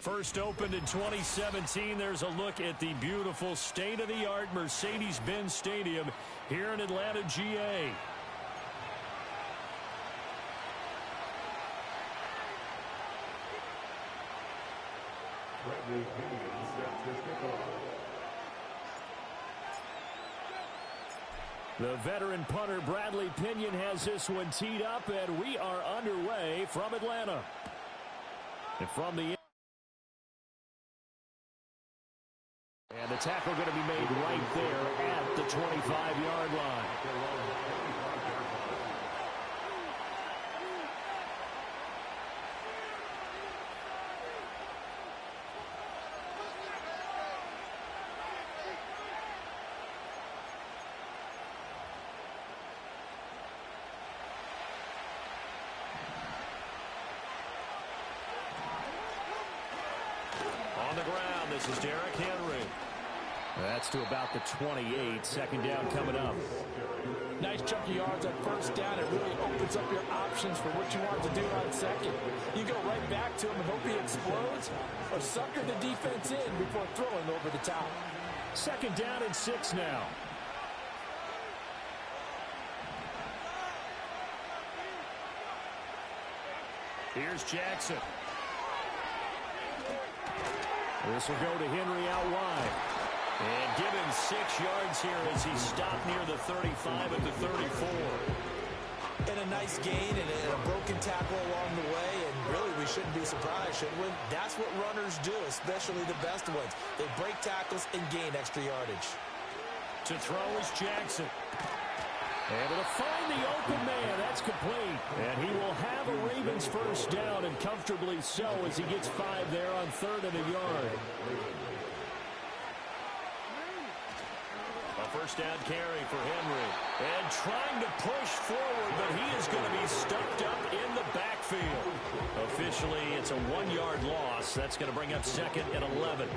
First opened in 2017. There's a look at the beautiful state-of-the-art Mercedes-Benz Stadium here in Atlanta, GA. The veteran punter Bradley Pinion has this one teed up, and we are underway from Atlanta. And from the and the tackle going to be made right there at the 25-yard line. On the ground, this is Derrick Henry. That's to about the 28. Second down coming up. Nice chunk of yards at first down. It really opens up your options for what you want to do on second. You go right back to him and hope he explodes, or sucker the defense in before throwing over the top. Second down and 6 now. Here's Jackson. This will go to Henry out wide. And give him 6 yards here as he stopped near the 35 at the 34. And a nice gain and a broken tackle along the way. And really, we shouldn't be surprised, should we? That's what runners do, especially the best ones. They break tackles and gain extra yardage. To throw is Jackson. Able to find the open man. That's complete. And he will have a Ravens first down, and comfortably so, as he gets 5 there on 3rd and a yard. A first down carry for Henry. And trying to push forward, but he is going to be stuffed up in the backfield. Officially, it's a 1-yard loss. That's going to bring up 2nd and 11.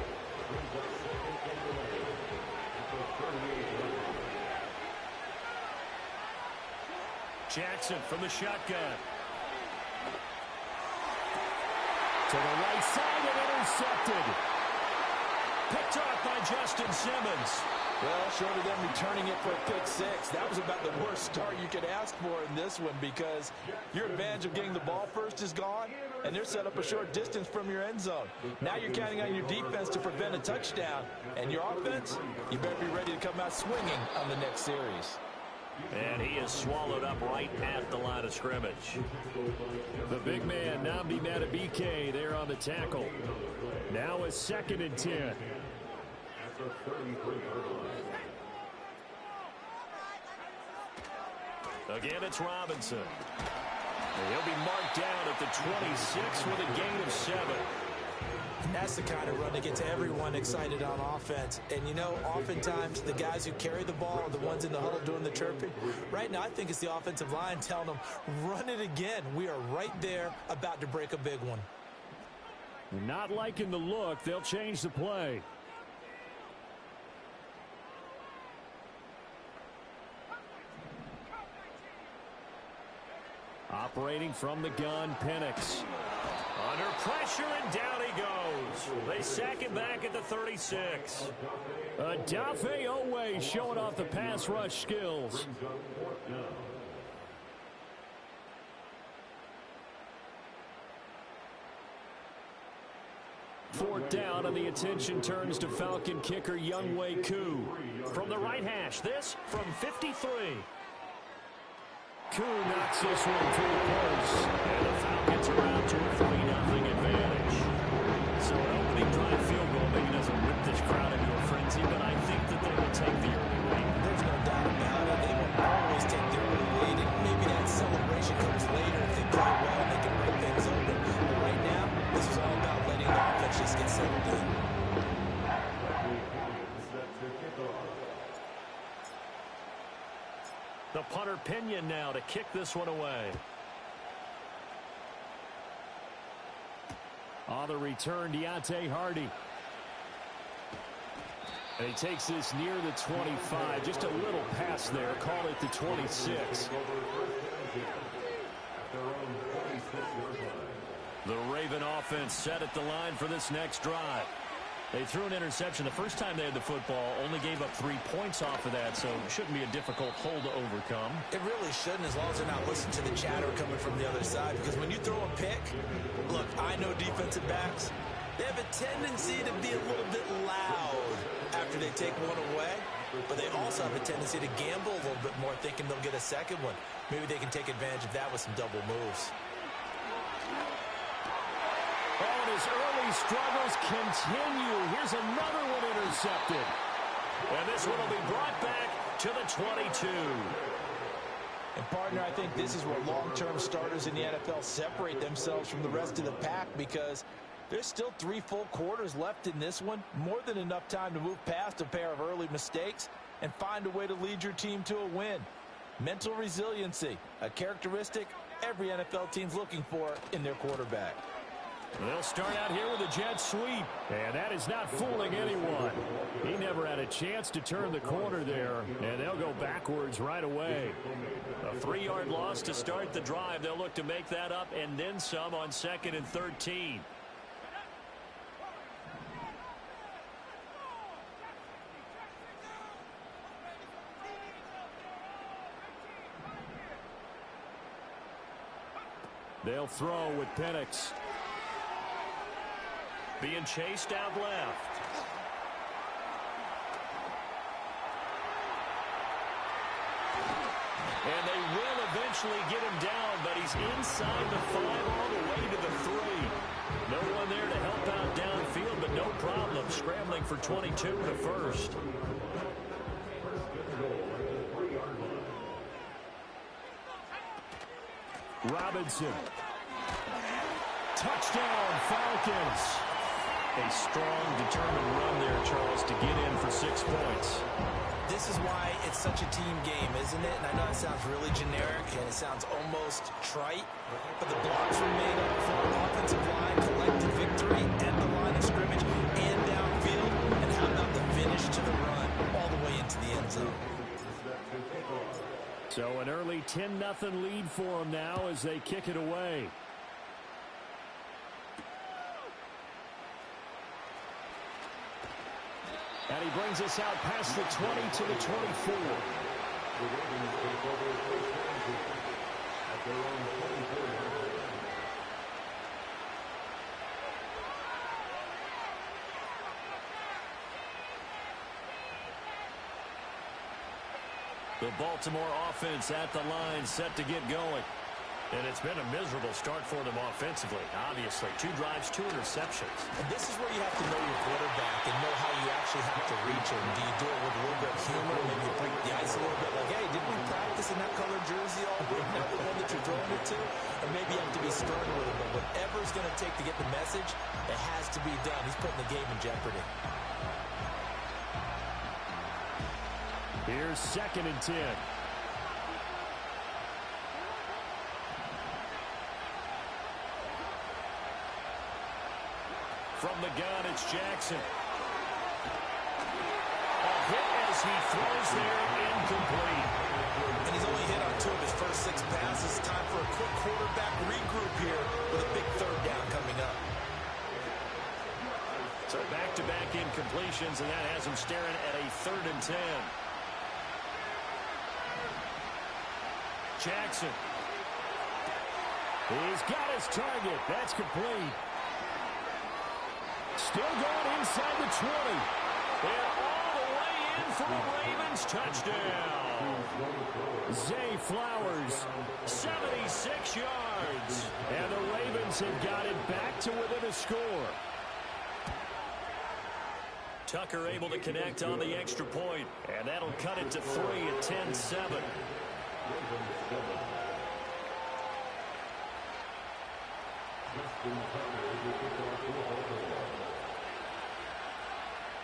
Jackson from the shotgun. To the right side and intercepted. Picked off by Justin Simmons. Well, short of them returning it for a pick 6, that was about the worst start you could ask for in this one, because your advantage of getting the ball first is gone, and they're set up a short distance from your end zone. Now you're counting on your defense to prevent a touchdown, and your offense, you better be ready to come out swinging on the next series. And he is swallowed up right at the line of scrimmage. The big man, Nnamdi Madubuike, there on the tackle. Now a 2nd and 10. Again, it's Robinson. And he'll be marked down at the 26 with a gain of 7. That's the kind of run that gets everyone excited on offense. And, you know, oftentimes the guys who carry the ball are the ones in the huddle doing the chirping. Right now, I think it's the offensive line telling them, run it again. We are right there about to break a big one. Not liking the look. They'll change the play. Operating from the gun, Penix. Under pressure, and down he goes. They sack him back at the 36. Odafe Oweh showing off the pass rush skills. Fourth down, and the attention turns to Falcon kicker Younghoe Koo. From the right hash, this from 53. Koo knocks this one to the post, and the Falcons are out to a 3-0 advantage. So an opening drive field goal maybe doesn't whip this crowd into a frenzy, but I think that they will take the early lead. There's no doubt about it. They will always take the early lead, and maybe that celebration comes later if they play well and they can break things open. But right now, this is all about letting the offense just get settled in. The punter Pinion now to kick this one away. On the return, Deontay Hardy. And he takes this near the 25. Just a little pass there. Call it the 26. The Raven offense set at the line for this next drive. They threw an interception the first time they had the football, only gave up 3 points off of that, so it shouldn't be a difficult hole to overcome. It really shouldn't, as long as they're not listening to the chatter coming from the other side, because when you throw a pick, look, I know defensive backs, they have a tendency to be a little bit loud after they take one away, but they also have a tendency to gamble a little bit more, thinking they'll get a second one. Maybe they can take advantage of that with some double moves. Oh, and his early struggles continue. Here's another one intercepted. And this one will be brought back to the 22. And, partner, I think this is where long-term starters in the NFL separate themselves from the rest of the pack, because there's still 3 full quarters left in this one. More than enough time to move past a pair of early mistakes and find a way to lead your team to a win. Mental resiliency, a characteristic every NFL team's looking for in their quarterback. They'll start out here with a jet sweep, and that is not fooling anyone. He never had a chance to turn the corner there, and they'll go backwards right away. A 3-yard loss to start the drive. They'll look to make that up and then some on 2nd and 13. They'll throw with Penix. Being chased out left. And they will eventually get him down, but he's inside the 5 all the way to the 3. No one there to help out downfield, but no problem. Scrambling for 22 to first. Robinson. Touchdown, Falcons. A strong, determined run there, Charles, to get in for 6 points. This is why it's such a team game, isn't it? And I know it sounds really generic and it sounds almost trite, but the blocks were made up for offensive line, collective victory at the line of scrimmage and downfield. And how about the finish to the run all the way into the end zone? So an early 10-0 lead for them now as they kick it away. And he brings us out past the 20 to the 24. The Baltimore offense at the line, set to get going. And it's been a miserable start for them offensively, obviously. 2 drives, 2 interceptions. And this is where you have to know your quarterback and know how you actually have to reach him. Do you do it with a little bit of humor? Maybe you break the ice a little bit. Like, hey, didn't we practice in that colored jersey all week? Not the one that you're throwing it to? Or maybe you have to be stern with him. But whatever it's going to take to get the message, it has to be done. He's putting the game in jeopardy. Here's 2nd and 10. From the gun, it's Jackson. A hit as he throws there, incomplete. And he's only hit on 2 of his first 6 passes. Time for a quick quarterback regroup here with a big 3rd down coming up. So back-to-back incompletions, and that has him staring at a 3rd and 10. Jackson. He's got his target. That's complete. Still going inside the 20. And all the way in for a Ravens touchdown. Zay Flowers, 76 yards. And the Ravens have got it back to within a score. Tucker able to connect on the extra point. And that'll cut it to 3 at 10-7.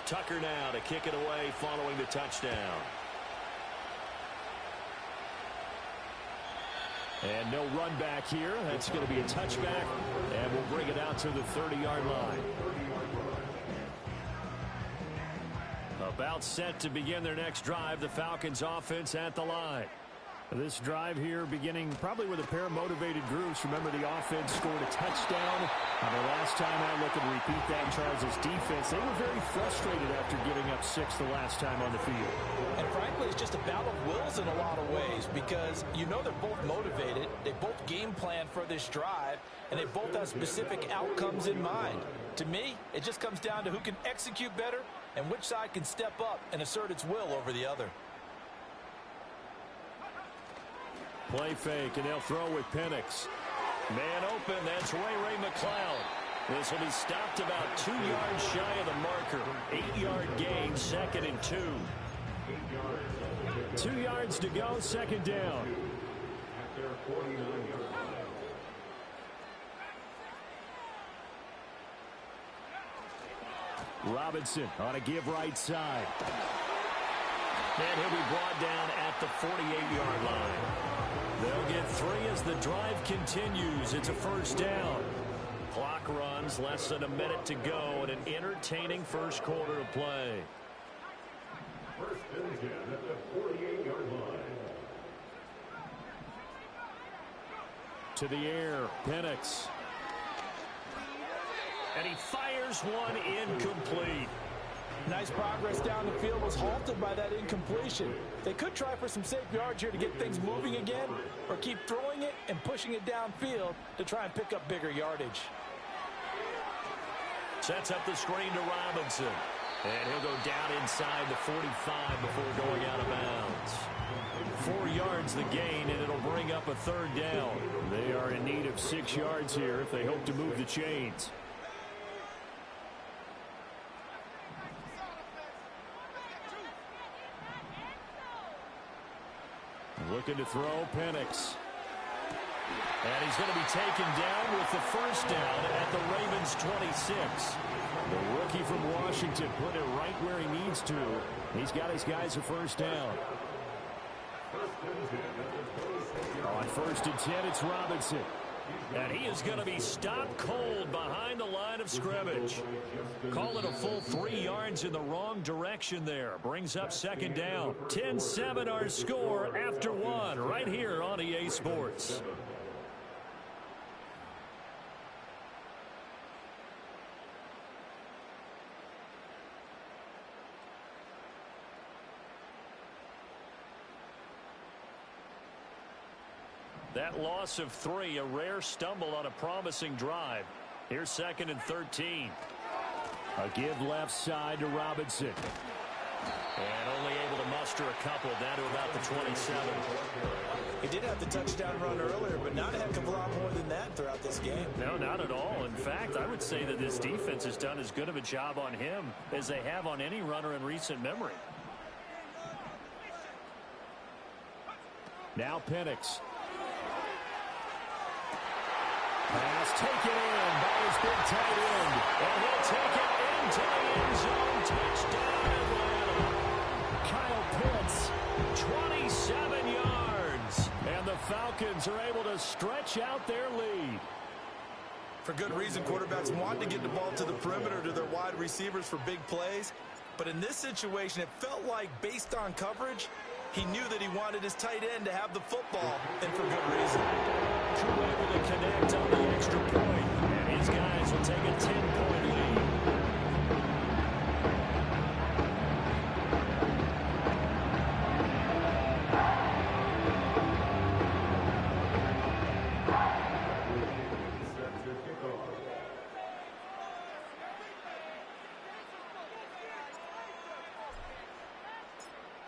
Tucker now to kick it away following the touchdown. And no run back here. That's going to be a touchback, and we'll bring it out to the 30-yard line. About set to begin their next drive, the Falcons offense at the line. This drive here beginning probably with a pair of motivated groups. Remember, the offense scored a touchdown. And the last time I look and repeat that, Charles' defense, they were very frustrated after giving up 6 the last time on the field. And frankly, it's just a battle of wills in a lot of ways because you know they're both motivated. They both game plan for this drive, and they both have specific outcomes in mind. To me, it just comes down to who can execute better and which side can step up and assert its will over the other. Play fake, and they'll throw with Penix. Man open, that's Ray McLeod. This will be stopped about 2 yards shy of the marker. 8-yard gain, 2nd and 2. 2 yards to go, 2nd down. Robinson on a give right side. And he'll be brought down at the 48-yard line. They'll get 3 as the drive continues. It's a 1st down. Clock runs, less than a minute to go, and an entertaining first quarter of play. First and 10 at the 48-yard line. To the air, Penix. And he fires one incomplete. Nice progress down the field was halted by that incompletion. They could try for some safe yards here to get things moving again, or keep throwing it and pushing it downfield to try and pick up bigger yardage. Sets up the screen to Robinson. And he'll go down inside the 45 before going out of bounds. 4 yards the gain, and it'll bring up a 3rd down. They are in need of 6 yards here if they hope to move the chains. Looking to throw, Penix. And he's going to be taken down with the 1st down at the Ravens' 26. The rookie from Washington put it right where he needs to. He's got his guys a 1st down. On 1st and 10, it's Robinson. And he is going to be stopped cold behind the line of scrimmage. Call it a full 3 yards in the wrong direction there. Brings up 2nd down. 10-7 our score after 1 right here on EA Sports. That loss of 3, a rare stumble on a promising drive. Here's 2nd and 13. A give left side to Robinson. And only able to muster a couple down to about the 27. He did have the touchdown run earlier, but not a heck of a lot more than that throughout this game. No, not at all. In fact, I would say that this defense has done as good of a job on him as they have on any runner in recent memory. Now Penix. Pass taken in by his big tight end. And he'll take it into the end zone. Touchdown, Atlanta. Kyle Pitts, 27 yards. And the Falcons are able to stretch out their lead. For good reason, quarterbacks want to get the ball to the perimeter to their wide receivers for big plays. But in this situation, it felt like based on coverage, he knew that he wanted his tight end to have the football, and for good reason. True able to connect on the extra point, and his guys will take a 10-point lead.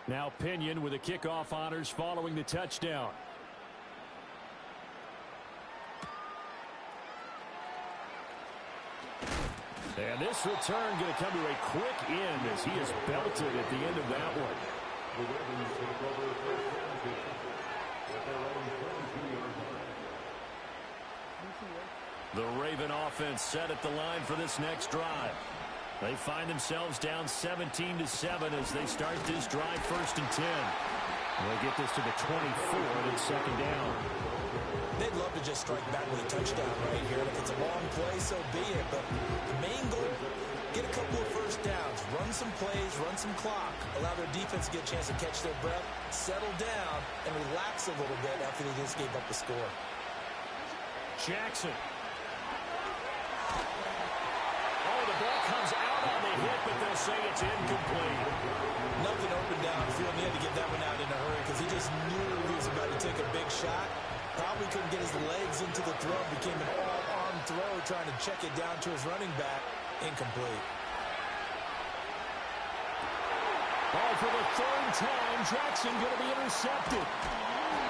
Now Pinion with the kickoff honors following the touchdown. And this return going to come to a quick end as he is belted at the end of that one. The Raven offense set at the line for this next drive. They find themselves down 17-7 as they start this drive 1st and 10. They'll get this to the 24 and 2nd down. They'd love to just strike back with a touchdown right here. And if it's a long play, so be it. But the main goal, get a couple of 1st downs, run some plays, run some some clock, allow their defense to get a chance to catch their breath, settle down, and relax a little bit after they just gave up the score. Jackson. Oh, the ball comes out on the hit, but they'll say it's incomplete. Nothing open downfield, and he had to get that one out in a hurry because he just knew he was about to take a big shot. Probably couldn't get his legs into the throw. Became an all-arm throw, trying to check it down to his running back. Incomplete. Oh, for the third time, Jackson going to be intercepted.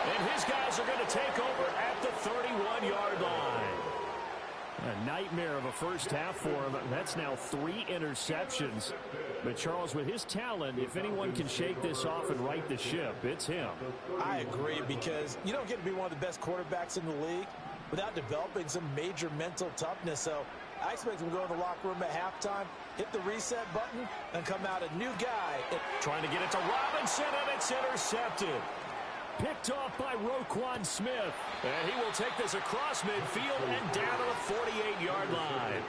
And his guys are going to take over at the 31-yard line. A nightmare of a first half for him. That's now 3 interceptions. But, Charles, with his talent, if anyone can shake this off and right the ship, it's him. I agree, because you don't get to be one of the best quarterbacks in the league without developing some major mental toughness. So I expect him to go in the locker room at halftime, hit the reset button, and come out a new guy. Trying to get it to Robinson, and it's intercepted. Picked off by Roquan Smith. And he will take this across midfield and down to the 48-yard line.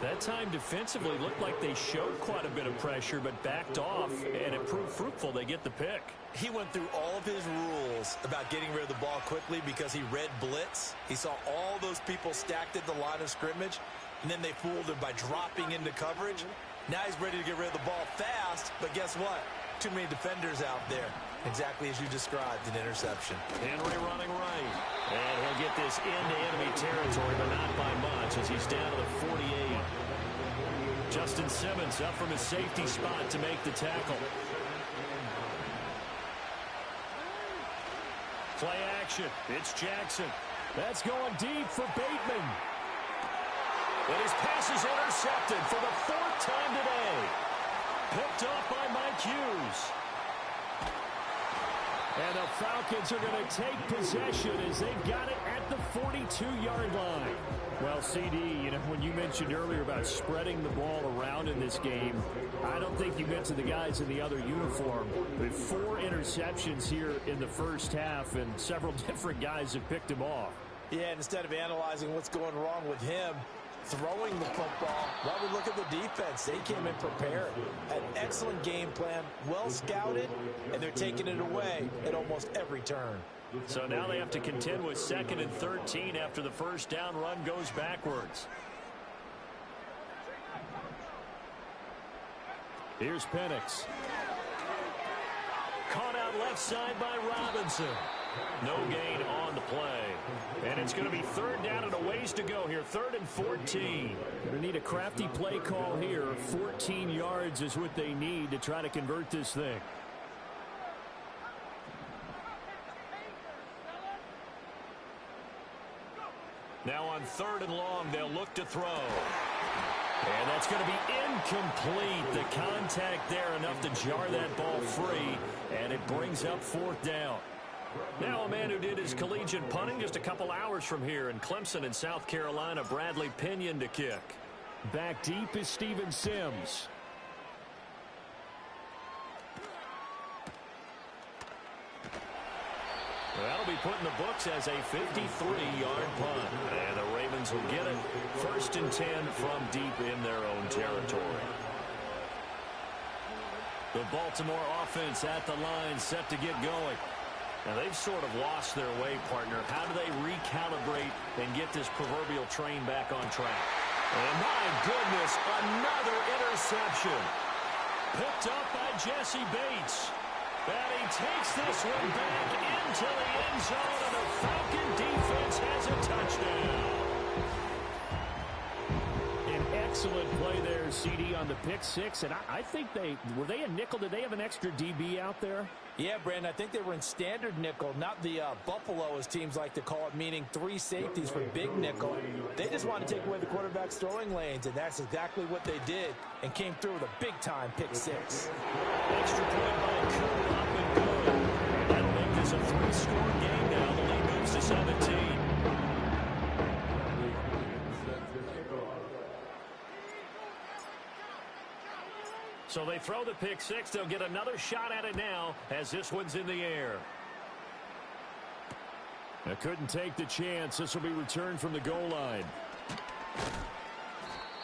That time defensively looked like they showed quite a bit of pressure, but backed off, and it proved fruitful. They get the pick. He went through all of his rules about getting rid of the ball quickly because he read blitz. He saw all those people stacked at the line of scrimmage, and then they fooled him by dropping into coverage. Now he's ready to get rid of the ball fast, but guess what? Too many defenders out there. Exactly as you described, an interception. Henry running right. And he'll get this into enemy territory, but not by much as he's down to the 48. Justin Simmons up from his safety spot to make the tackle. Play action. It's Jackson. That's going deep for Bateman. And his pass is intercepted for the 4th time today. Picked off by Mike Hughes. And the Falcons are going to take possession as they've got it at the 42-yard line. Well, CD, you know, when you mentioned earlier about spreading the ball around in this game, I don't think you meant to the guys in the other uniform. With 4 interceptions here in the first half, and several different guys have picked him off. Yeah, and instead of analyzing what's going wrong with him, throwing the football, well, we look at the defense. They came in prepared. An excellent game plan, well scouted, and they're taking it away at almost every turn. So now they have to contend with 2nd and 13 after the first down run goes backwards. Here's Penix. Caught out left side by Robinson. No gain on the play. And it's going to be 3rd down and a ways to go here. 3rd and 14. They need a crafty play call here. 14 yards is what they need to try to convert this thing. Now on 3rd and long, they'll look to throw. And that's going to be incomplete. The contact there enough to jar that ball free. And it brings up 4th down. Now a man who did his collegiate punting just a couple hours from here in Clemson in South Carolina, Bradley Pinion to kick. Back deep is Steven Sims. That'll be put in the books as a 53-yard punt. And the Ravens will get it 1st and 10 from deep in their own territory. The Baltimore offense at the line set to get going. Now, they've sort of lost their way, partner. How do they recalibrate and get this proverbial train back on track? And my goodness, another interception. Picked up by Jesse Bates. And he takes this one back into the end zone, and the Falcon defense has a touchdown. An excellent play there, CD, on the pick six. And I think were they a nickel? Did they have an extra DB out there? Yeah, Brandon, I think they were in standard nickel, not the Buffalo, as teams like to call it, meaning 3 safeties for big nickel. They just wanted to take away the quarterback's throwing lanes, and that's exactly what they did, and came through with a big-time pick six. Extra point by Cooper, up and good. And that'll make this a 3-score game now. The lead moves to 17. So they throw the pick six. They'll get another shot at it now as this one's in the air. They couldn't take the chance. This will be returned from the goal line.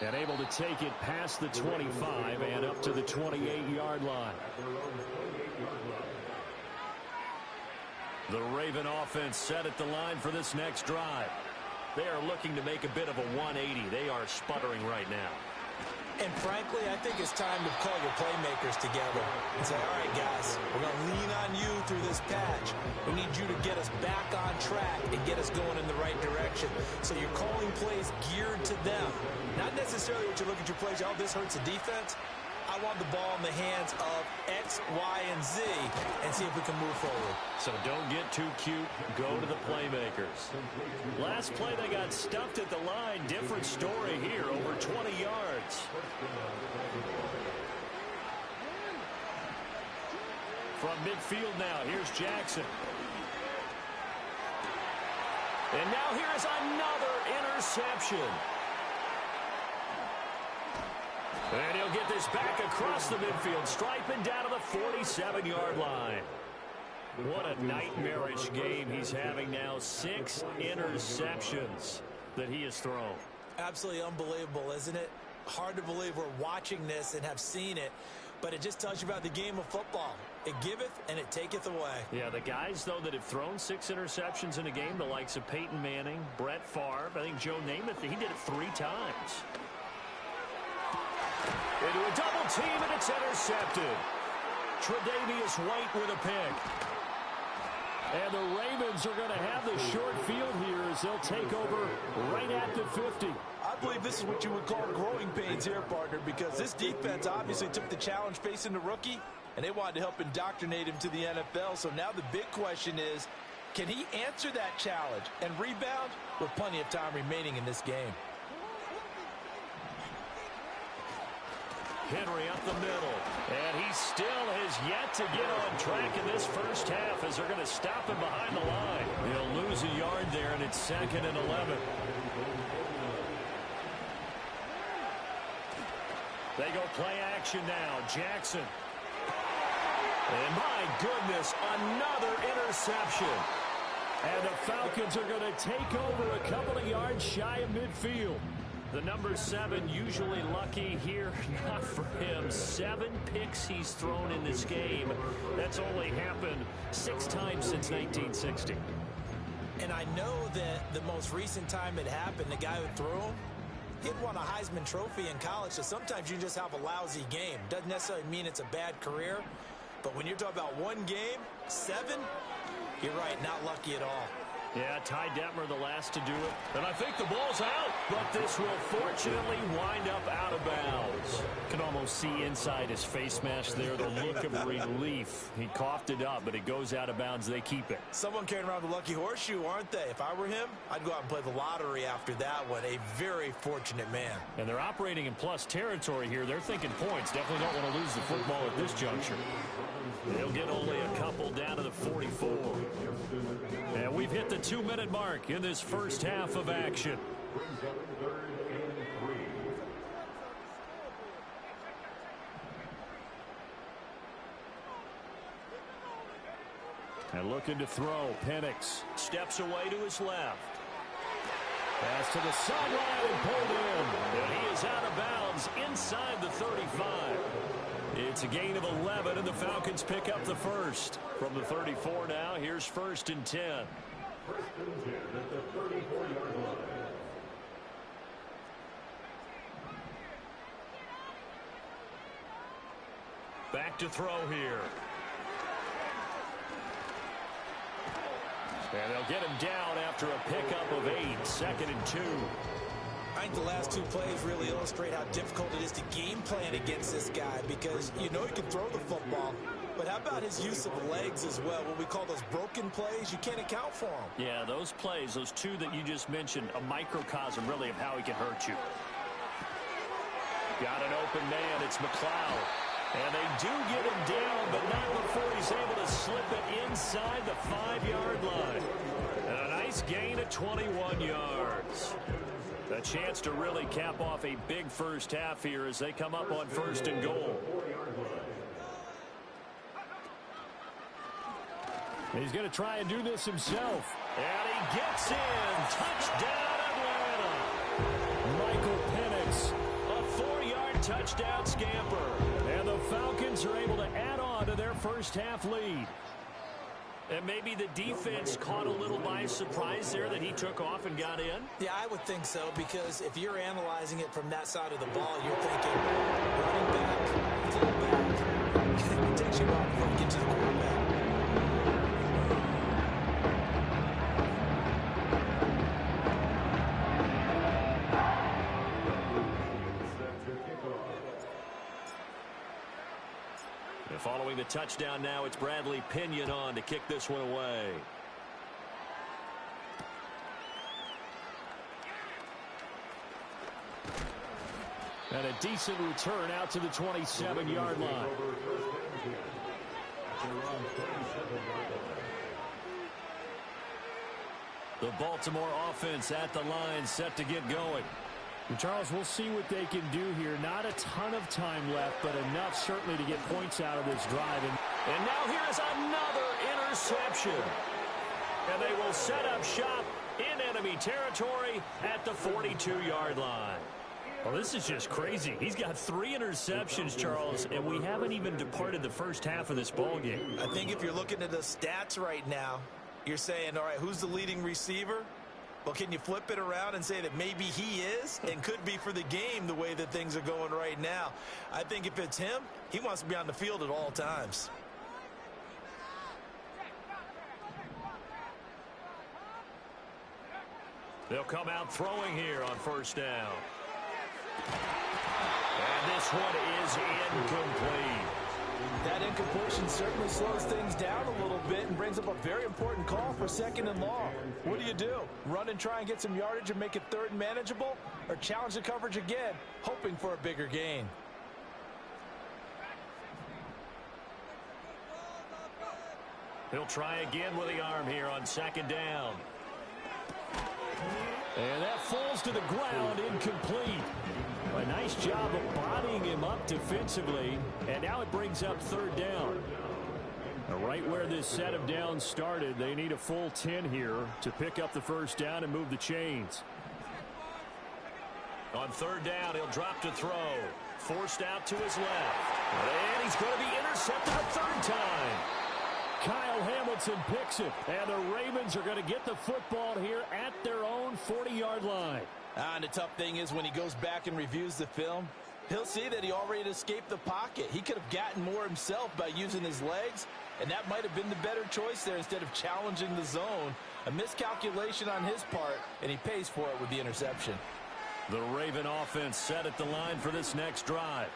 And able to take it past the 25 and up to the 28-yard line. The Raven offense set at the line for this next drive. They are looking to make a bit of a 180. They are sputtering right now. And frankly, I think it's time to call your playmakers together and say, all right, guys, we're going to lean on you through this patch. We need you to get us back on track and get us going in the right direction. So you're calling plays geared to them. Not necessarily what you're looking to plays, oh, this hurts the defense. I want the ball in the hands of X, Y, and Z and see if we can move forward. So don't get too cute. Go to the playmakers. Last play, they got stuffed at the line. Different story here, over 20 yards. From midfield now, here's Jackson. And now here's another interception. And he'll get this back across the midfield, striping down to the 47-yard line. What a nightmarish game he's having now. 6 interceptions that he has thrown. Absolutely unbelievable, isn't it? Hard to believe we're watching this and have seen it, but it just tells you about the game of football. It giveth and it taketh away. Yeah, the guys, though, that have thrown 6 interceptions in a game, the likes of Peyton Manning, Brett Favre, I think Joe Namath, he did it 3 times. Into a double team, and it's intercepted. Tre'Davious White with a pick. And the Ravens are going to have the short field here as they'll take over right at the 50. I believe this is what you would call growing pains here, partner, because this defense obviously took the challenge facing the rookie, and they wanted to help indoctrinate him to the NFL. So now the big question is, can he answer that challenge and rebound with plenty of time remaining in this game? Henry up the middle, and he still has yet to get on track in this first half as they're going to stop him behind the line. He'll lose a yard there, and it's 2nd and 11. They go play action now. Jackson. And my goodness, another interception. And the Falcons are going to take over a couple of yards shy of midfield. The number 7 usually lucky here, not for him. 7 picks he's thrown in this game. That's only happened 6 times since 1960. And I know that the most recent time it happened, the guy who threw him, he'd won a Heisman Trophy in college, so sometimes you just have a lousy game. Doesn't necessarily mean it's a bad career, but when you're talking about one game, 7, you're right, not lucky at all. Yeah, Ty Detmer the last to do it. And I think the ball's out, but this will fortunately wind up out of bounds. Can almost see inside his face mask there, the look of relief. He coughed it up, but it goes out of bounds. They keep it. Someone carrying around the lucky horseshoe, aren't they? If I were him, I'd go out and play the lottery after that one. A very fortunate man. And they're operating in plus territory here. They're thinking points. Definitely don't want to lose the football at this juncture. They'll get only a couple down to the 44. And we've hit the 2-minute mark in this first half of action. And looking to throw. Penix steps away to his left. Pass to the sideline and pulled in. And he is out of bounds inside the 35. It's a gain of 11, and the Falcons pick up the first. From the 34 now, here's 1st and 10. Back to throw here. And they'll get him down after a pickup of 8, 2nd and 2. I think the last 2 plays really illustrate how difficult it is to game plan against this guy, because you know he can throw the football, but how about his use of legs as well? What we call those broken plays, you can't account for them. Yeah, those plays, those 2 that you just mentioned, a microcosm really of how he can hurt you. Got an open man, it's McLeod. And they do get him down, but not before he's able to slip it inside the 5-yard line. And a nice gain of 21 yards. A chance to really cap off a big first half here as they come up on 1st and goal. He's going to try and do this himself. And he gets in. Touchdown, Atlanta. Michael Penix touchdown scamper. And the Falcons are able to add on to their first half lead. And maybe the defense caught a little by surprise there that he took off and got in? Yeah, I would think so, because if you're analyzing it from that side of the ball, you're thinking running back, fullback. It takes you a while before you get to the quarterback. Following the touchdown now, it's Bradley Pinion on to kick this one away. And a decent return out to the 27-yard line. The Baltimore offense at the line, set to get going. And Charles, we'll see what they can do here. Not a ton of time left, but enough certainly to get points out of this drive. And now here's another interception. And they will set up shop in enemy territory at the 42-yard line. Well, this is just crazy. He's got 3 interceptions, Charles, and we haven't even departed the first half of this ballgame. I think if you're looking at the stats right now, you're saying, all right, who's the leading receiver? Well, can you flip it around and say that maybe he is and could be for the game the way that things are going right now? I think if it's him, he wants to be on the field at all times. They'll come out throwing here on first down. And this one is incomplete. That incompletion certainly slows things down a little bit and brings up a very important call for 2nd and long. What do? Run and try and get some yardage and make it 3rd and manageable? Or challenge the coverage again, hoping for a bigger gain? He'll try again with the arm here on 2nd down. And that falls to the ground, incomplete. A nice job of bodying him up defensively, and now it brings up 3rd down. Right where this set of downs started, they need a full 10 here to pick up the first down and move the chains. On 3rd down, he'll drop to throw. Forced out to his left. And he's going to be intercepted a 3rd time. Kyle Hamilton picks it, and the Ravens are going to get the football here at their own 40-yard line. And the tough thing is when he goes back and reviews the film, he'll see that he already escaped the pocket. He could have gotten more himself by using his legs, and that might have been the better choice there instead of challenging the zone. A miscalculation on his part, and he pays for it with the interception. The Raven offense set at the line for this next drive.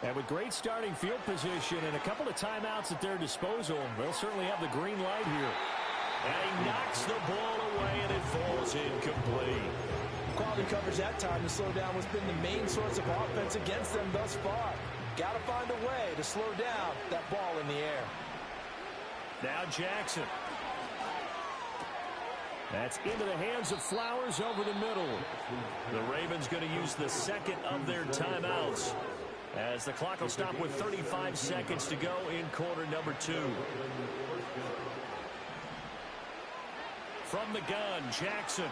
And with great starting field position and a couple of timeouts at their disposal, they'll certainly have the green light here. And he knocks the ball away, and it falls incomplete. Quality coverage that time to slow down what's been the main source of offense against them thus far. Got to find a way to slow down that ball in the air. Now Jackson. That's into the hands of Flowers over the middle. The Ravens going to use the 2nd of their timeouts, as the clock will stop with 35 seconds to go in quarter number 2. From the gun, Jackson.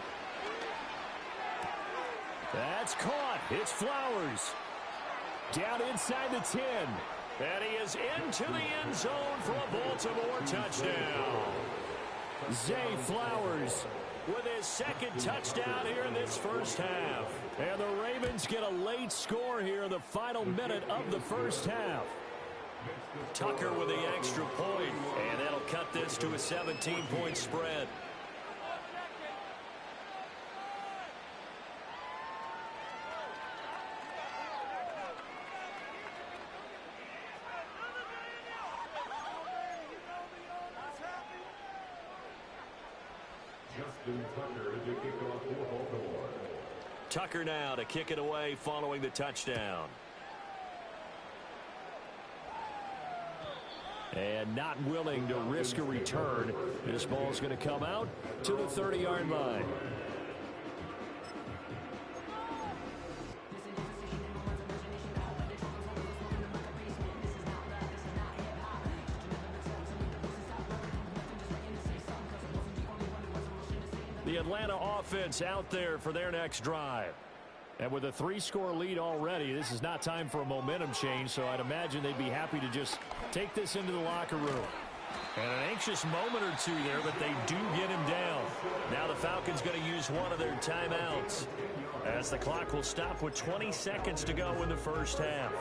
That's caught. It's Flowers. Down inside the 10. And he is into the end zone for a Baltimore touchdown. Zay Flowers with his 2nd touchdown here in this first half. And the Ravens get a late score here in the final minute of the first half. Tucker with the extra point, and that'll cut this to a 17-point spread. Tucker now to kick it away following the touchdown. And not willing to risk a return. This ball is going to come out to the 30-yard line. The Atlanta offense out there for their next drive. And with a 3-score lead already, this is not time for a momentum change, so I'd imagine they'd be happy to just take this into the locker room. And an anxious moment or two there, but they do get him down. Now the Falcons going to use one of their timeouts, as the clock will stop with 20 seconds to go in the first half.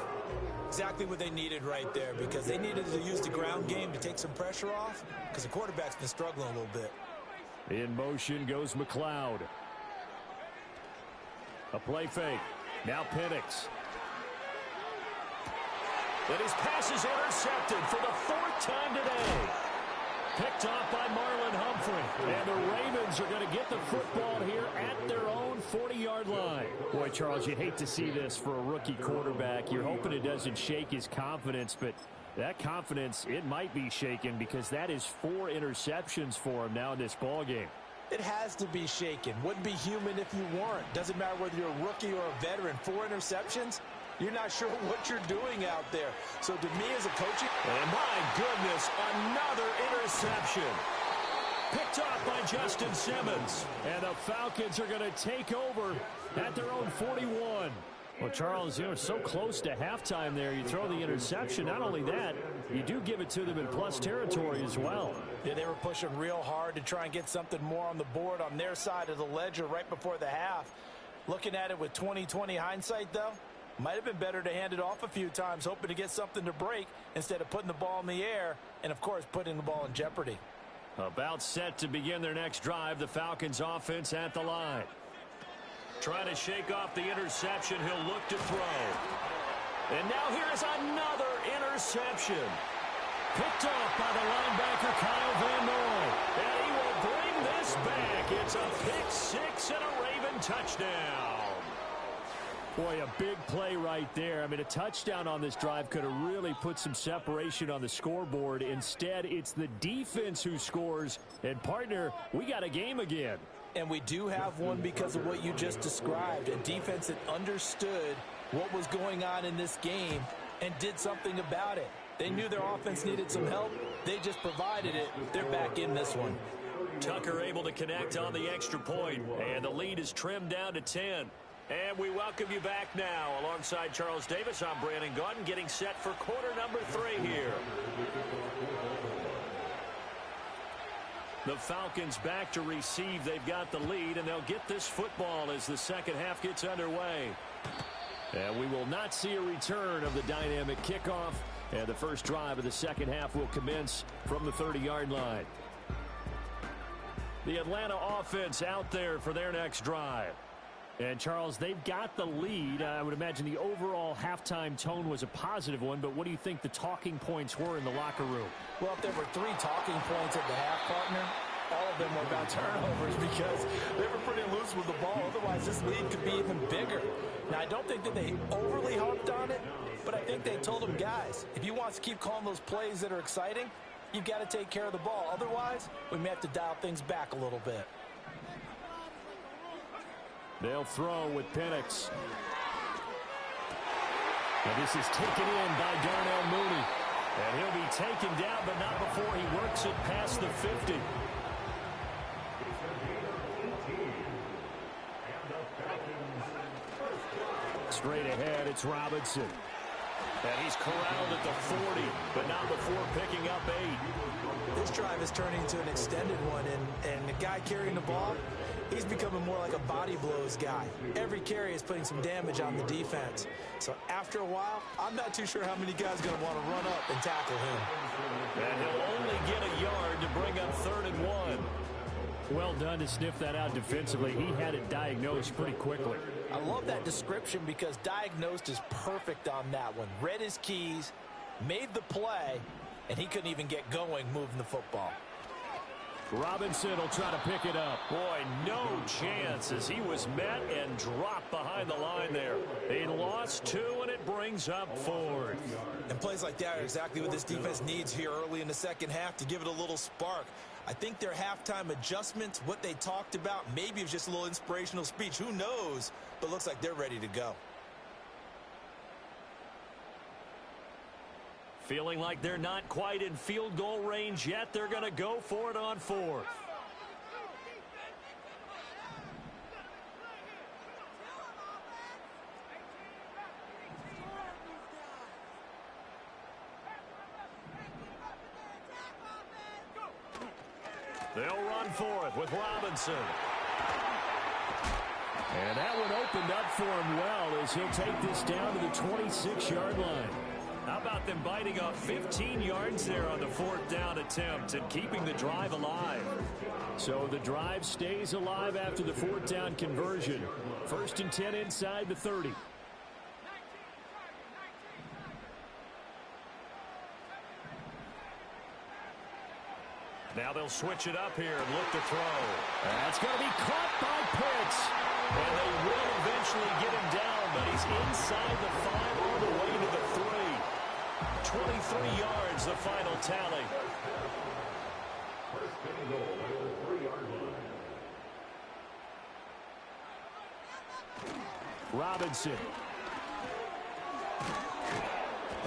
Exactly what they needed right there, because they needed to use the ground game to take some pressure off, because the quarterback's been struggling a little bit. In motion goes McLeod. A play fake. Now Penix. And his pass is intercepted for the 4th time today. Picked off by Marlon Humphrey. And the Ravens are going to get the football here at their own 40-yard line. Boy, Charles, you'd hate to see this for a rookie quarterback. You're hoping it doesn't shake his confidence, but that confidence, it might be shaken because that is 4 interceptions for him now in this ballgame. It has to be shaken. Wouldn't be human if you weren't. Doesn't matter whether you're a rookie or a veteran. 4 interceptions, you're not sure what you're doing out there. So to me as a coaching... And my goodness, another interception. Picked off by Justin Simmons. And the Falcons are going to take over at their own 41. Well, Charles, you're so close to halftime there. You throw the interception. Not only that, you do give it to them in plus territory as well. Yeah, they were pushing real hard to try and get something more on the board on their side of the ledger right before the half. Looking at it with 20/20 hindsight, though, might have been better to hand it off a few times, hoping to get something to break instead of putting the ball in the air and, of course, putting the ball in jeopardy. About set to begin their next drive, the Falcons offense at the line. Trying to shake off the interception. He'll look to throw. And now here's another interception. Picked off by the linebacker Kyle Van Noy. And he will bring this back. It's a pick 6 and a Raven touchdown. Boy, a big play right there. I mean, a touchdown on this drive could have really put some separation on the scoreboard. Instead, it's the defense who scores. And, partner, we got a game again. And we do have one because of what you just described. A defense that understood what was going on in this game and did something about it. They knew their offense needed some help. They just provided it. They're back in this one. Tucker able to connect on the extra point, and the lead is trimmed down to 10. And we welcome you back now. Alongside Charles Davis, I'm Brandon Gaudin, getting set for quarter number 3 here. The Falcons back to receive. They've got the lead, and they'll get this football as the second half gets underway. And we will not see a return of the dynamic kickoff. And the first drive of the second half will commence from the 30-yard line. The Atlanta offense out there for their next drive. And, Charles, they've got the lead. I would imagine the overall halftime tone was a positive one, but what do you think the talking points were in the locker room? Well, if there were 3 talking points at the half, partner, all of them were about turnovers because they were pretty loose with the ball. Otherwise, this lead could be even bigger. Now, I don't think that they overly harped on it, but I think they told them, guys, if you want to keep calling those plays that are exciting, you've got to take care of the ball. Otherwise, we may have to dial things back a little bit. They'll throw with Penix. And this is taken in by Darnell Mooney. And he'll be taken down, but not before he works it past the 50. Straight ahead, it's Robinson. And he's corralled at the 40, but not before picking up 8. This drive is turning into an extended one, and the guy carrying the ball, he's becoming more like a body blows guy. Every carry is putting some damage on the defense. So after a while, I'm not too sure how many guys are going to want to run up and tackle him. And he'll only get a yard to bring up 3rd and 1. Well done to sniff that out defensively. He had it diagnosed pretty quickly. I love that description because diagnosed is perfect on that one. Read his keys, made the play, and he couldn't even get going moving the football. Robinson will try to pick it up. Boy, no chance as he was met and dropped behind the line there. He lost 2, and it brings up 4th. And plays like that are exactly what this defense needs here early in the second half to give it a little spark. I think their halftime adjustments, what they talked about, maybe it was just a little inspirational speech. Who knows? But looks like they're ready to go. Feeling like they're not quite in field goal range yet. They're going to go for it on 4th. They'll run for it with Robinson. And that one opened up for him well as he'll take this down to the 26-yard line. How about them biting off 15 yards there on the fourth down attempt and keeping the drive alive? So the drive stays alive after the fourth down conversion. 1st and 10 inside the 30. Now they'll switch it up here and look to throw. That's going to be caught by Pitts. And they will eventually get him down, but he's inside the 5 all the way to the 3. 23 yards, the final tally. Robinson.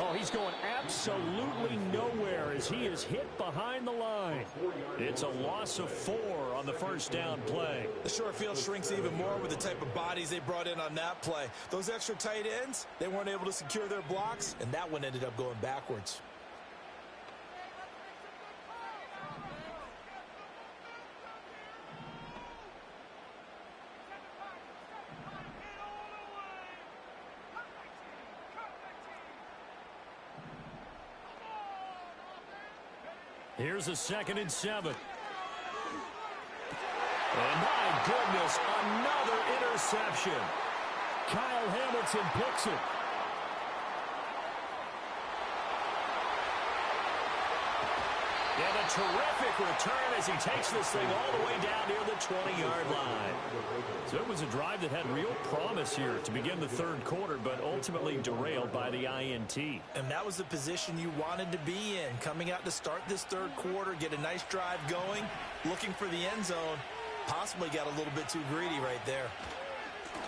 Oh, he's going absolutely nowhere as he is hit behind the line. It's a loss of 4 on the first down play. The short field shrinks even more with the type of bodies they brought in on that play. Those extra tight ends, they weren't able to secure their blocks, and that one ended up going backwards. Here's a 2nd and 7. And my goodness, another interception. Kyle Hamilton picks it. And a terrific return as he takes this thing all the way down near the 20-yard line. So it was a drive that had real promise here to begin the third quarter, but ultimately derailed by the INT. And that was the position you wanted to be in. Coming out to start this third quarter, get a nice drive going, looking for the end zone. Possibly got a little bit too greedy right there.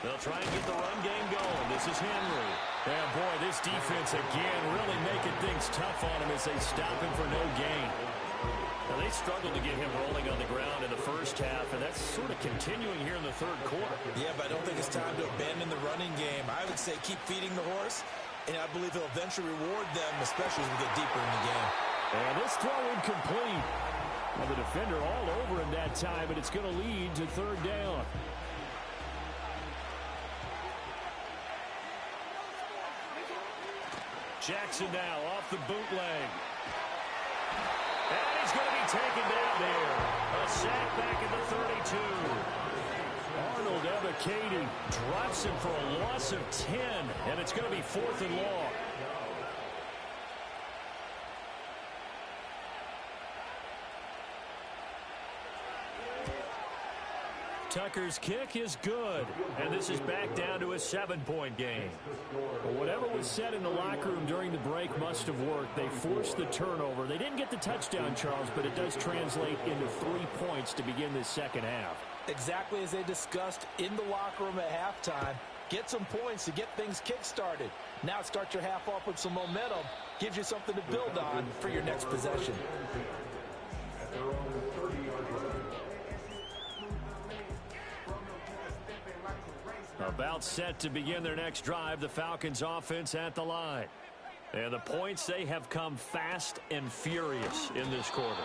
They'll try and get the run game going. This is Henry. And boy, this defense again really making things tough on him as they stop him for no gain. Now, they struggled to get him rolling on the ground in the first half, and that's sort of continuing here in the third quarter. Yeah, but I don't think it's time to abandon the running game. I would say keep feeding the horse, and I believe he'll eventually reward them, especially as we get deeper in the game. And this throw incomplete. Well, the defender all over him that time, but it's going to lead to third down. Jackson now off the bootleg. And he's going to be taken down there. A sack back at the 32. Arnold Ebiketie drops him for a loss of 10, and it's going to be 4th and long. Tucker's kick is good, and this is back down to a 7-point game. Well, whatever was said in the locker room during the break must have worked. They forced the turnover. They didn't get the touchdown, Charles, but it does translate into 3 points to begin this second half. Exactly as they discussed in the locker room at halftime. Get some points to get things kick-started. Now start your half off with some momentum. Gives you something to build on for your next possession. About set to begin their next drive, the Falcons offense at the line. And the points, they have come fast and furious in this quarter.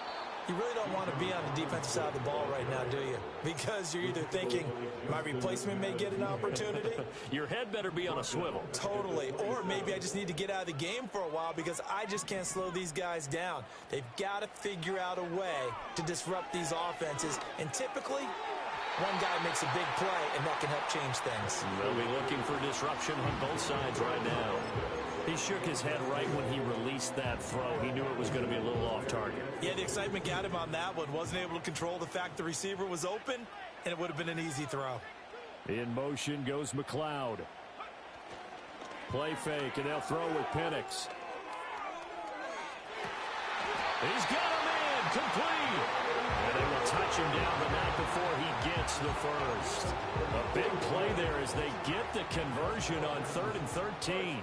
You really don't want to be on the defensive side of the ball right now, do you? Because you're either thinking, my replacement may get an opportunity. Your head better be on a swivel. Totally. Or maybe I just need to get out of the game for a while because I just can't slow these guys down. They've got to figure out a way to disrupt these offenses. And typically, one guy makes a big play, and that can help change things. They'll be looking for disruption on both sides right now. He shook his head right when he released that throw. He knew it was going to be a little off target. Yeah, the excitement got him on that one. Wasn't able to control the fact the receiver was open, and it would have been an easy throw. In motion goes McLeod. Play fake, and they'll throw with Penix. He's got him in, complete. And they will touch him down, but not before he gets the first. A big play there as they get the conversion on 3rd and 13.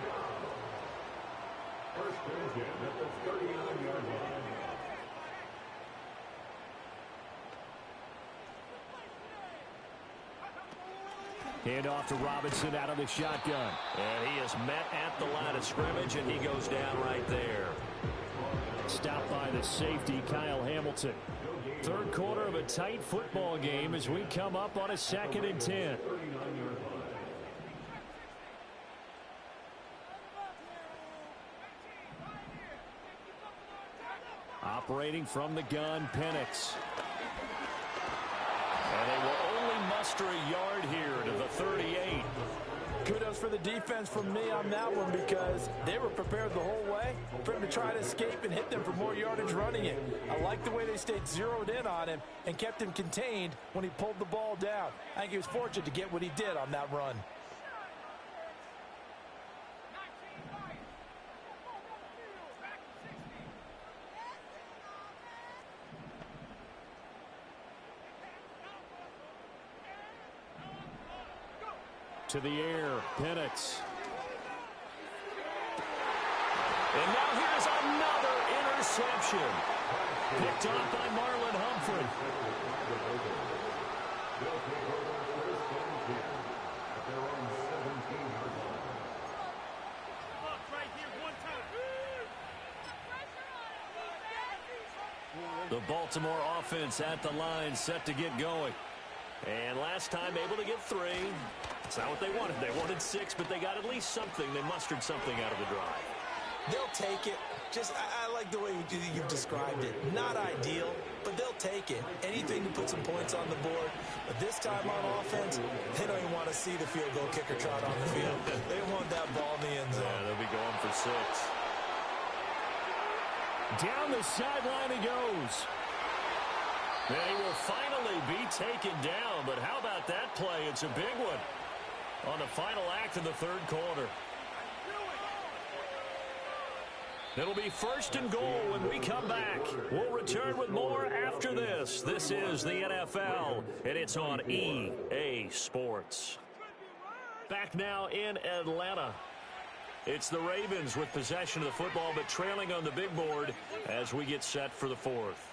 Hand off to Robinson out of the shotgun. And he is met at the line of scrimmage, and he goes down right there. Stopped by the safety, Kyle Hamilton. Third quarter of a tight football game as we come up on a 2nd and 10. Operating from the gun, Penix. And they will only muster a yard here to the 38. Kudos for the defense from me on that one because they were prepared the whole way for him to try to escape and hit them for more yardage running it. I like the way they stayed zeroed in on him and kept him contained when he pulled the ball down. I think he was fortunate to get what he did on that run. To the air, Penix. And now here's another interception. Picked off by Marlon Humphrey. The Baltimore offense at the line, set to get going. And last time able to get 3. It's not what they wanted. They wanted 6, but they got at least something. They mustered something out of the drive. They'll take it. I like the way you've described it. Not ideal, but they'll take it. Anything to put some points on the board. But this time on offense, they don't even want to see the field goal kicker trot on the field. They want that ball in the end zone. Yeah, they'll be going for 6. Down the sideline he goes. And he will finally be taken down, but how about that play? It's a big one on the final act of the third quarter. It'll be 1st and goal when we come back. We'll return with more after this. This is the NFL, and it's on EA Sports. Back now in Atlanta. It's the Ravens with possession of the football, but trailing on the big board as we get set for the 4th.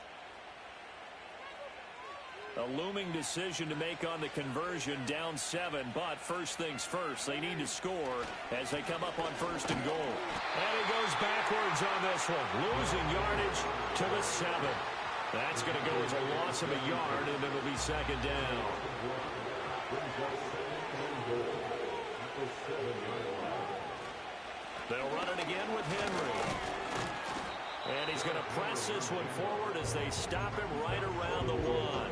A looming decision to make on the conversion, down 7, but first things first, they need to score as they come up on 1st and goal. And he goes backwards on this one, losing yardage to the 7. That's going to go as a loss of a yard, and it'll be 2nd down. They'll run it again with Henry. And he's going to press this one forward as they stop him right around the 1.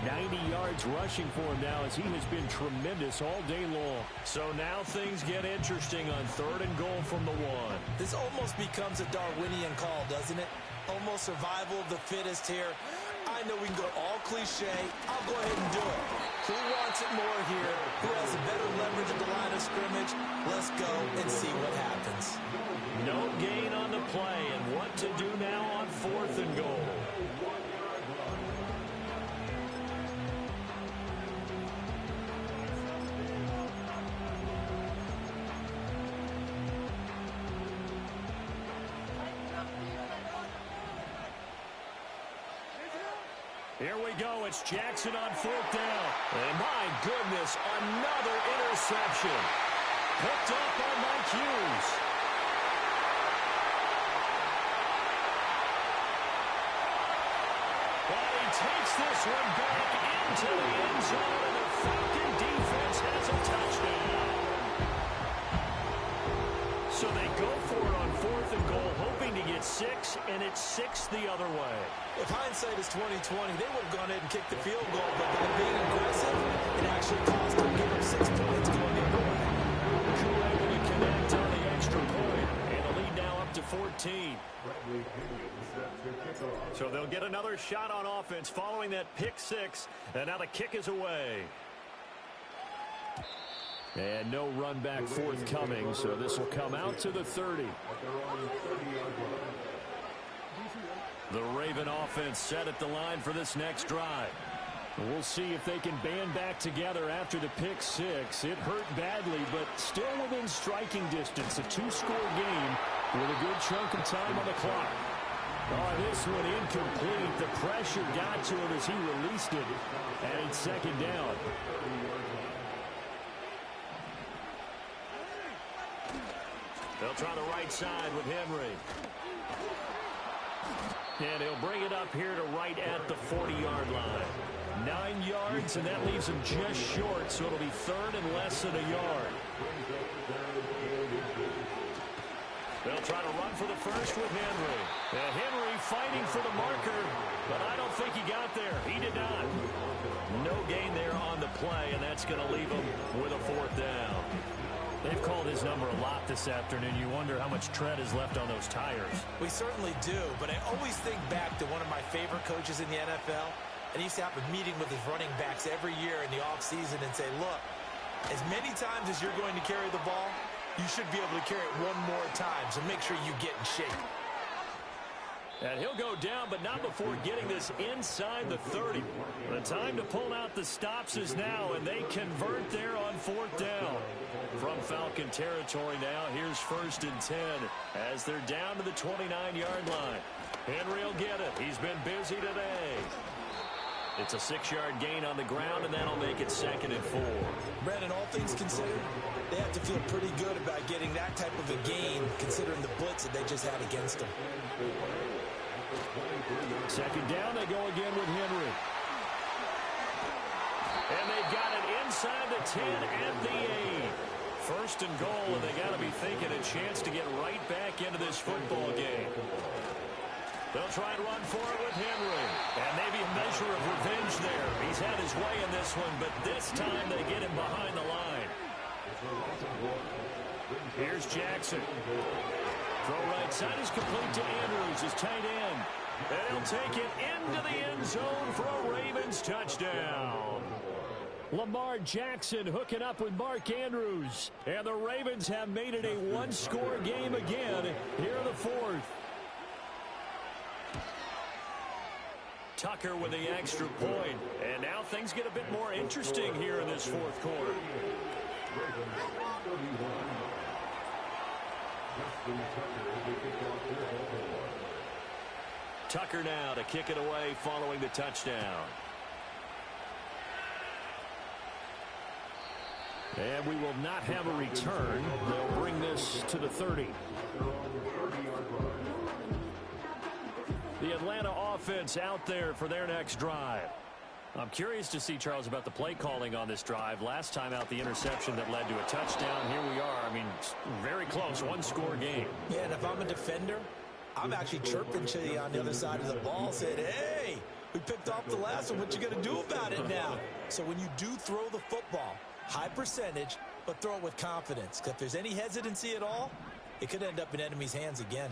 90 yards rushing for him now as he has been tremendous all day long. So now things get interesting on 3rd and goal from the 1. This almost becomes a Darwinian call, doesn't it? Almost survival of the fittest here. I know we can go all cliche. I'll go ahead and do it. Who wants it more here? Who has a better leverage at the line of scrimmage? Let's go and see what happens. No gain on the play, and what to do now on 4th and goal. Here we go. It's Jackson on 4th down. And my goodness, another interception. Picked up by Mike Hughes. And he takes this one back into the end zone, and the Falcon defense has a touchdown. So they go for it on 4th and goal, hoping to get 6, and it's 6 the other way. If hindsight is 20/20, they would have gone ahead and kicked the field goal, but by being aggressive, it actually cost them. Give them 6 points going the other way. Cool able to connect on the extra point, and the lead now up to 14. So they'll get another shot on offense following that pick 6, and now the kick is away. And no run back forthcoming, so this will come out to the 30. The Raven offense set at the line for this next drive. We'll see if they can band back together after the pick 6. It hurt badly, but still within striking distance. A 2-score game with a good chunk of time on the clock. Oh, this one incomplete. The pressure got to him as he released it, and it's 2nd down. They'll try the right side with Henry. And he'll bring it up here to right at the 40-yard line. 9 yards, and that leaves him just short, so it'll be third and less than a yard. They'll try to run for the first with Henry. And Henry fighting for the marker, but I don't think he got there. He did not. No gain there on the play, and that's going to leave him with a fourth down. They've called his number a lot this afternoon. You wonder how much tread is left on those tires. We certainly do, but I always think back to one of my favorite coaches in the NFL, and he used to have a meeting with his running backs every year in the offseason and say, look, as many times as you're going to carry the ball, you should be able to carry it one more time, so make sure you get in shape. And he'll go down, but not before getting this inside the 30. The time to pull out the stops is now, and they convert there on fourth down. From Falcon territory now, here's 1st and 10 as they're down to the 29-yard line. Henry will get it. He's been busy today. It's a 6-yard gain on the ground, and that'll make it 2nd and 4. Brandon, all things considered, they have to feel pretty good about getting that type of a gain, considering the blitz that they just had against them. 2nd down, they go again with Henry. And they've got it inside the 10 at the 8. 1st and goal, and they got to be thinking a chance to get right back into this football game. They'll try and run for it with Henry. And maybe a measure of revenge there. He's had his way in this one, but this time they get him behind the line. Here's Jackson. Throw right side is complete to Andrews, his tight end. And he'll take it into the end zone for a Ravens touchdown. Lamar Jackson hooking up with Mark Andrews. And the Ravens have made it a one-score game again here in the 4th. Tucker with the extra point. And now things get a bit more interesting here in this 4th quarter. Tucker now to kick it away following the touchdown. And we will not have a return. They'll bring this to the 30. The Atlanta offense out there for their next drive. I'm curious to see, Charles, about the play calling on this drive. Last time out, the interception that led to a touchdown. Here we are. I mean, very close, one-score game. Yeah, and if I'm a defender, I'm actually chirping to you on the other side of the ball, saying, hey, we picked off the last one. What you going to do about it now? So when you do throw the football, high percentage, but throw it with confidence. Because if there's any hesitancy at all, it could end up in enemy's hands again.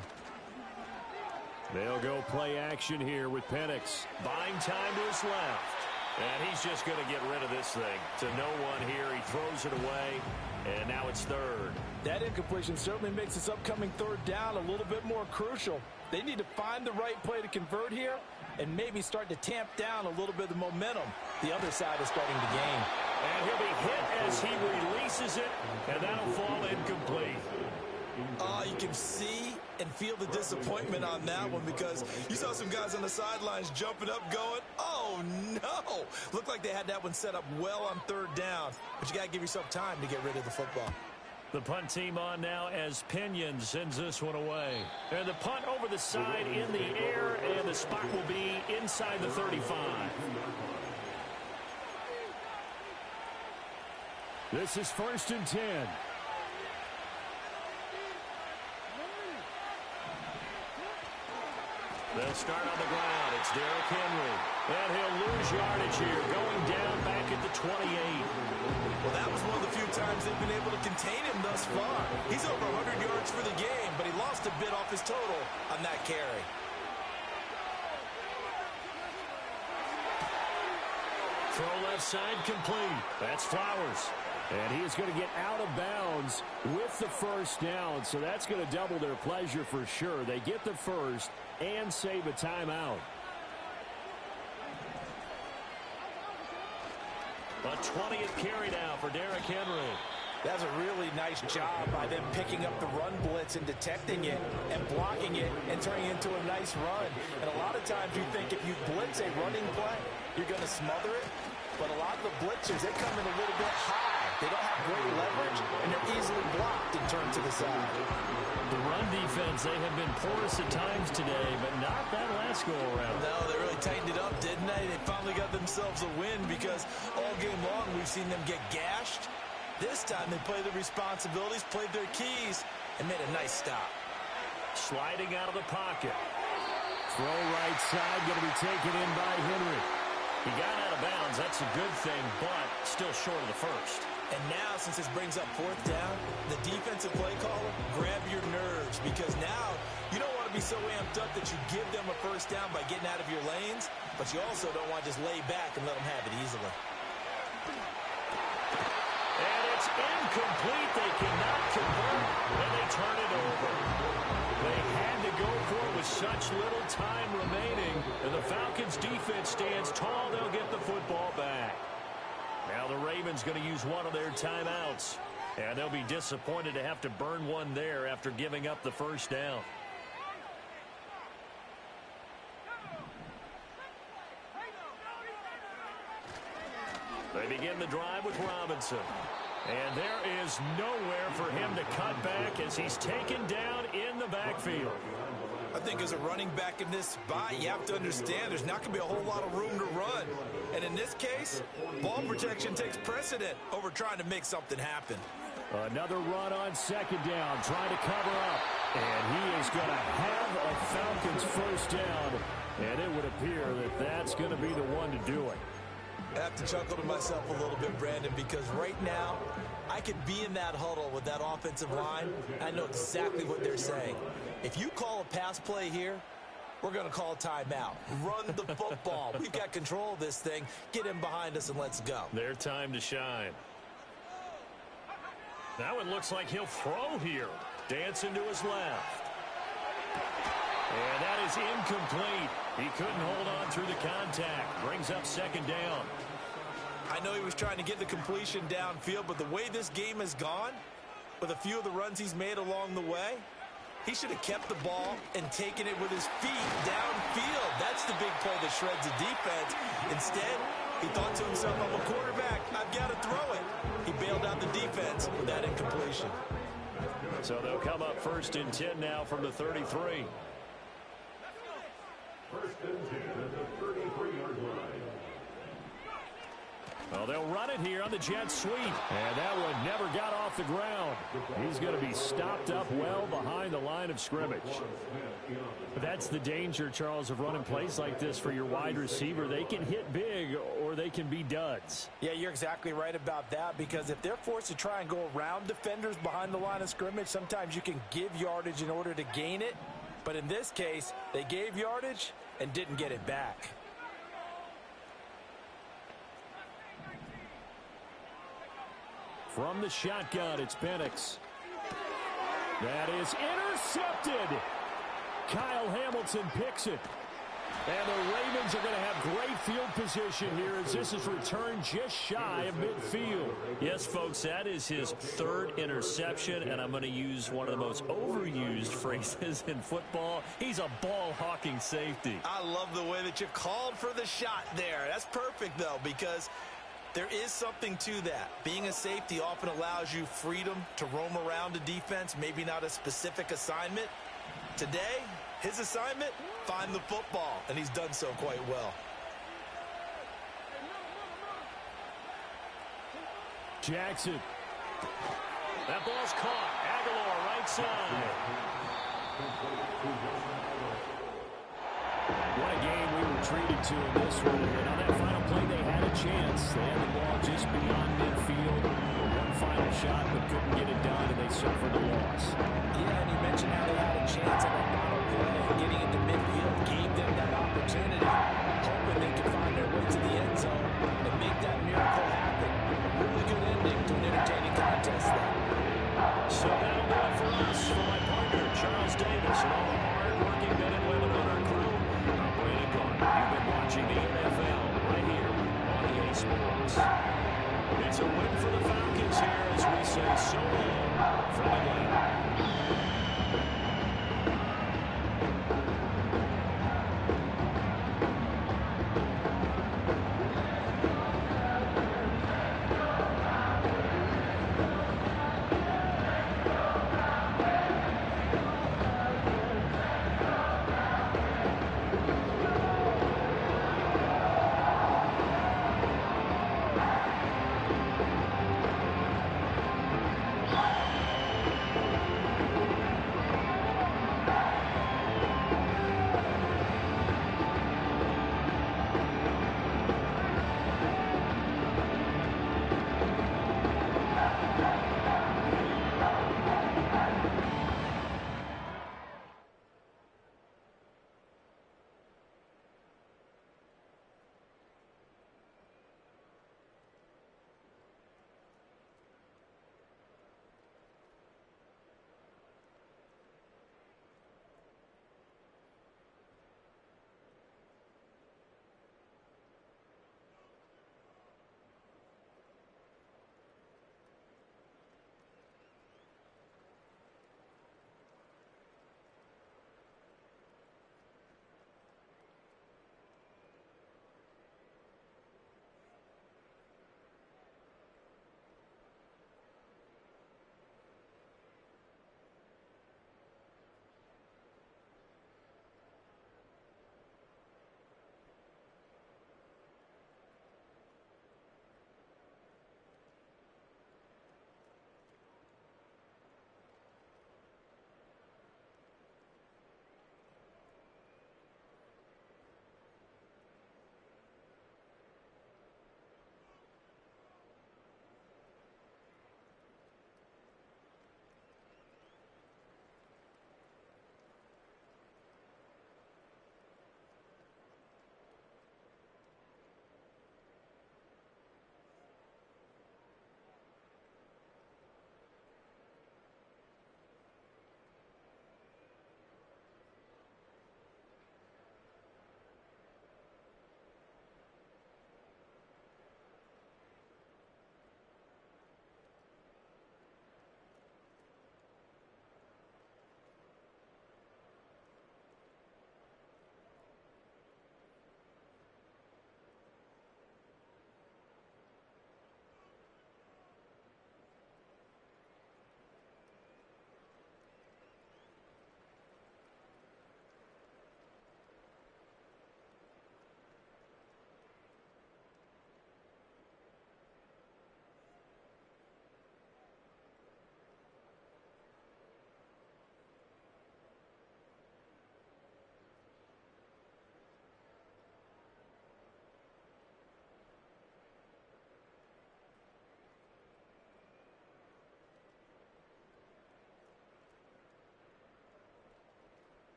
They'll go play action here with Penix. Buying time to his left. And he's just going to get rid of this thing to no one here. He throws it away, and now it's 3rd. That incompletion certainly makes this upcoming 3rd down a little bit more crucial. They need to find the right play to convert here and maybe start to tamp down a little bit of the momentum the other side is starting to gain. And he'll be hit as he releases it, and that'll fall incomplete. You can see and feel the disappointment on that one because you saw some guys on the sidelines jumping up going, oh, no. Looked like they had that one set up well on 3rd down, but you got to give yourself time to get rid of the football. The punt team on now as Pinion sends this one away. And the punt over the side in the air, and the spot will be inside the 35. This is 1st and 10. They'll start on the ground. It's Derrick Henry. And he'll lose yardage here, going down back at the 28. Well, that was one of the few times they've been able to contain him thus far. He's over 100 yards for the game, but he lost a bit off his total on that carry. Throw left side complete. That's Flowers. And he is going to get out of bounds with the 1st down, so that's going to double their pleasure for sure. They get the 1st and save a timeout. A 20th carry now for Derrick Henry. That's a really nice job by them picking up the run blitz and detecting it and blocking it and turning it into a nice run. And a lot of times you think if you blitz a running play, you're going to smother it. But a lot of the blitzers, they come in a little bit high. They don't have great leverage, and they're easily blocked and turned to the side. The run defense, they have been porous at times today, but not that last go-around. No, they really tightened it up, didn't they? They finally got themselves a win because all game long we've seen them get gashed. This time they played their responsibilities, played their keys, and made a nice stop. Sliding out of the pocket. Throw right side, going to be taken in by Henry. He got out of bounds. That's a good thing, but still short of the first. And now, since this brings up fourth down, the defensive play caller, grab your nerves, because now you don't want to be so amped up that you give them a first down by getting out of your lanes, but you also don't want to just lay back and let them have it easily. And it's incomplete. They cannot convert, and they turn it over. They had to go for it with such little time remaining, and the Falcons' defense stands tall. They'll get the football back. Now the Ravens going to use one of their timeouts, and they'll be disappointed to have to burn one there after giving up the first down. They begin the drive with Robinson. And there is nowhere for him to cut back as he's taken down in the backfield. I think as a running back in this spot, you have to understand there's not going to be a whole lot of room to run. And in this case, ball protection takes precedent over trying to make something happen. Another run on second down, trying to cover up. And he is going to have a Falcons first down. And it would appear that that's going to be the one to do it. I have to chuckle to myself a little bit, Brandon, because right now I could be in that huddle with that offensive line. I know exactly what they're saying. If you call a pass play here, we're going to call a timeout. Run the football. We've got control of this thing. Get in behind us and let's go. Their time to shine. Now it looks like he'll throw here. Dancing to his left. And that is incomplete. He couldn't hold on through the contact. Brings up second down. I know he was trying to get the completion downfield, but the way this game has gone, with a few of the runs he's made along the way, he should have kept the ball and taken it with his feet downfield. That's the big play that shreds the defense. Instead, he thought to himself, I'm a quarterback. I've got to throw it. He bailed out the defense with that incompletion. So they'll come up 1st and 10 now from the 33. First and 10 at the 33-yard line. Well, they'll run it here on the jet sweep. And that one never got off the ground. He's going to be stopped up well behind the line of scrimmage. But that's the danger, Charles, of running plays like this for your wide receiver. They can hit big or they can be duds. Yeah, you're exactly right about that, because if they're forced to try and go around defenders behind the line of scrimmage, sometimes you can give yardage in order to gain it. But in this case, they gave yardage and didn't get it back. From the shotgun, it's Penix. That is intercepted. Kyle Hamilton picks it. And the Ravens are going to have great field position here as this is returned just shy of midfield. Yes, folks, that is his 3rd interception, and I'm going to use one of the most overused phrases in football. He's a ball-hawking safety. I love the way that you called for the shot there. That's perfect, though, because there is something to that. Being a safety often allows you freedom to roam around a defense, maybe not a specific assignment. Today, his assignment, find the football, and he's done so quite well. Jackson. That ball's caught. Aguilar, right side. What a game we were treated to in this one. And on that final play, they had a chance. They had the ball just beyond midfield. One final shot, but couldn't get it done, and they suffered a loss. Yeah, and you mentioned how they had a chance on that final play. Getting into midfield gave them that opportunity, hoping they could find their way to the end zone and make that miracle happen. Really good ending to an entertaining contest there. So that'll do it for us. For my partner, Charles Davis, and all the hard-working men and women on our crew, I'm Brandon Gardner. You've been watching the NFL right here on EA Sports. It's a win for the Falcons here as we say so long from Atlanta.